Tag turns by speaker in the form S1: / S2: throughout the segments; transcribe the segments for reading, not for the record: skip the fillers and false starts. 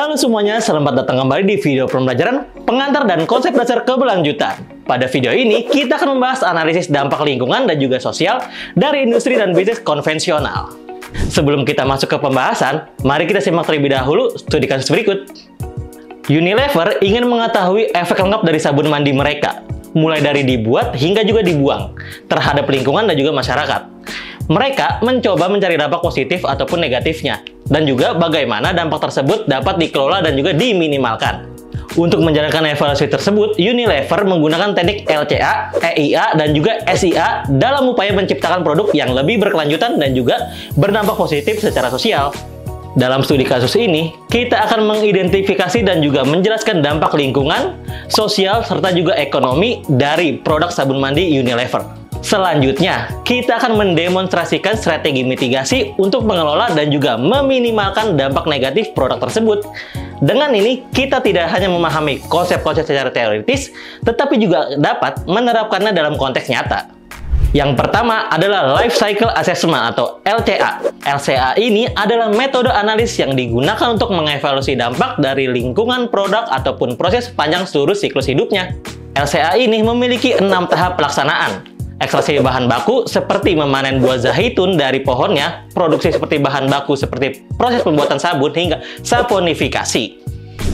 S1: Halo semuanya, selamat datang kembali di video pembelajaran pengantar dan konsep dasar keberlanjutan. Pada video ini, kita akan membahas analisis dampak lingkungan dan juga sosial dari industri dan bisnis konvensional. Sebelum kita masuk ke pembahasan, mari kita simak terlebih dahulu studi kasus berikut. Unilever ingin mengetahui efek lengkap dari sabun mandi mereka, mulai dari dibuat hingga juga dibuang, terhadap lingkungan dan juga masyarakat. Mereka mencoba mencari dampak positif ataupun negatifnya, dan juga bagaimana dampak tersebut dapat dikelola dan juga diminimalkan. Untuk menjalankan evaluasi tersebut, Unilever menggunakan teknik LCA, EIA, dan juga SIA dalam upaya menciptakan produk yang lebih berkelanjutan dan juga berdampak positif secara sosial. Dalam studi kasus ini, kita akan mengidentifikasi dan juga menjelaskan dampak lingkungan, sosial, serta juga ekonomi dari produk sabun mandi Unilever. Selanjutnya, kita akan mendemonstrasikan strategi mitigasi untuk mengelola dan juga meminimalkan dampak negatif produk tersebut. Dengan ini, kita tidak hanya memahami konsep-konsep secara teoritis, tetapi juga dapat menerapkannya dalam konteks nyata. Yang pertama adalah Life Cycle Assessment atau LCA. LCA ini adalah metode analis yang digunakan untuk mengevaluasi dampak dari lingkungan produk ataupun proses sepanjang seluruh siklus hidupnya. LCA ini memiliki 6 tahap pelaksanaan. Ekstraksi bahan baku seperti memanen buah zaitun dari pohonnya, produksi seperti bahan baku seperti proses pembuatan sabun hingga saponifikasi.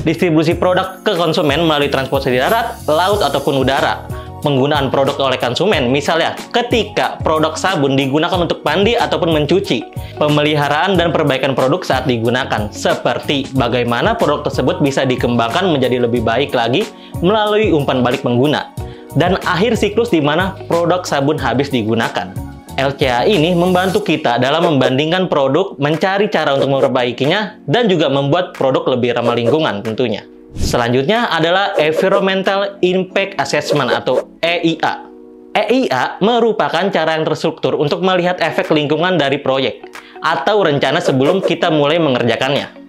S1: Distribusi produk ke konsumen melalui transportasi darat, laut ataupun udara. Penggunaan produk oleh konsumen, misalnya ketika produk sabun digunakan untuk mandi ataupun mencuci. Pemeliharaan dan perbaikan produk saat digunakan, seperti bagaimana produk tersebut bisa dikembangkan menjadi lebih baik lagi melalui umpan balik pengguna. Dan akhir siklus di mana produk sabun habis digunakan. LCA ini membantu kita dalam membandingkan produk, mencari cara untuk memperbaikinya, dan juga membuat produk lebih ramah lingkungan tentunya. Selanjutnya adalah Environmental Impact Assessment atau EIA. EIA merupakan cara yang terstruktur untuk melihat efek lingkungan dari proyek atau rencana sebelum kita mulai mengerjakannya.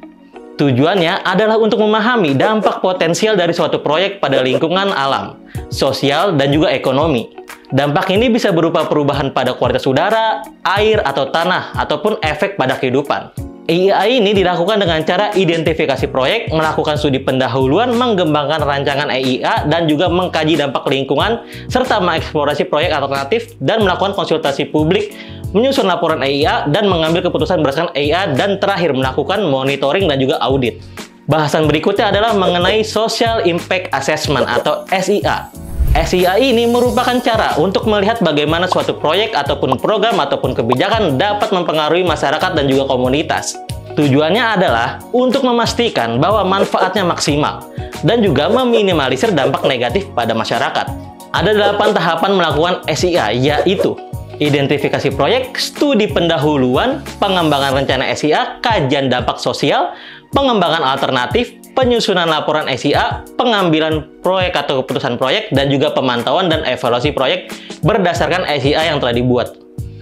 S1: Tujuannya adalah untuk memahami dampak potensial dari suatu proyek pada lingkungan alam, sosial, dan juga ekonomi. Dampak ini bisa berupa perubahan pada kualitas udara, air, atau tanah, ataupun efek pada kehidupan. EIA ini dilakukan dengan cara identifikasi proyek, melakukan studi pendahuluan, mengembangkan rancangan EIA, dan juga mengkaji dampak lingkungan, serta mengeksplorasi proyek alternatif, dan melakukan konsultasi publik, menyusun laporan EIA, dan mengambil keputusan berdasarkan EIA, dan terakhir melakukan monitoring dan juga audit. Bahasan berikutnya adalah mengenai Social Impact Assessment atau SIA. SIA ini merupakan cara untuk melihat bagaimana suatu proyek ataupun program ataupun kebijakan dapat mempengaruhi masyarakat dan juga komunitas. Tujuannya adalah untuk memastikan bahwa manfaatnya maksimal dan juga meminimalisir dampak negatif pada masyarakat. Ada 8 tahapan melakukan SIA, yaitu identifikasi proyek, studi pendahuluan, pengembangan rencana SIA, kajian dampak sosial, pengembangan alternatif, penyusunan laporan SIA, pengambilan proyek atau keputusan proyek, dan juga pemantauan dan evaluasi proyek berdasarkan SIA yang telah dibuat.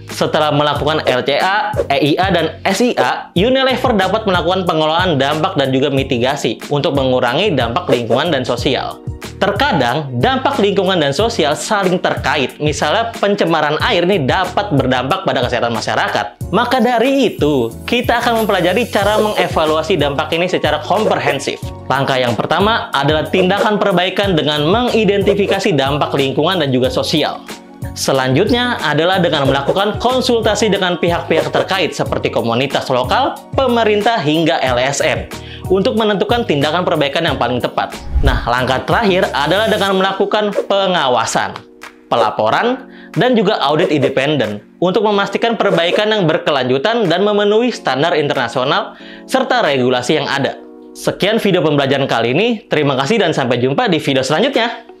S1: Setelah melakukan LCA, EIA, dan SIA, Unilever dapat melakukan pengelolaan dampak dan juga mitigasi untuk mengurangi dampak lingkungan dan sosial. Terkadang, dampak lingkungan dan sosial saling terkait. Misalnya, pencemaran air ini dapat berdampak pada kesehatan masyarakat. Maka dari itu, kita akan mempelajari cara mengevaluasi dampak ini secara komprehensif. Langkah yang pertama adalah tindakan perbaikan dengan mengidentifikasi dampak lingkungan dan juga sosial. Selanjutnya adalah dengan melakukan konsultasi dengan pihak-pihak terkait seperti komunitas lokal, pemerintah, hingga LSM untuk menentukan tindakan perbaikan yang paling tepat. Nah, langkah terakhir adalah dengan melakukan pengawasan, pelaporan, dan juga audit independen untuk memastikan perbaikan yang berkelanjutan dan memenuhi standar internasional serta regulasi yang ada. Sekian video pembelajaran kali ini, terima kasih dan sampai jumpa di video selanjutnya.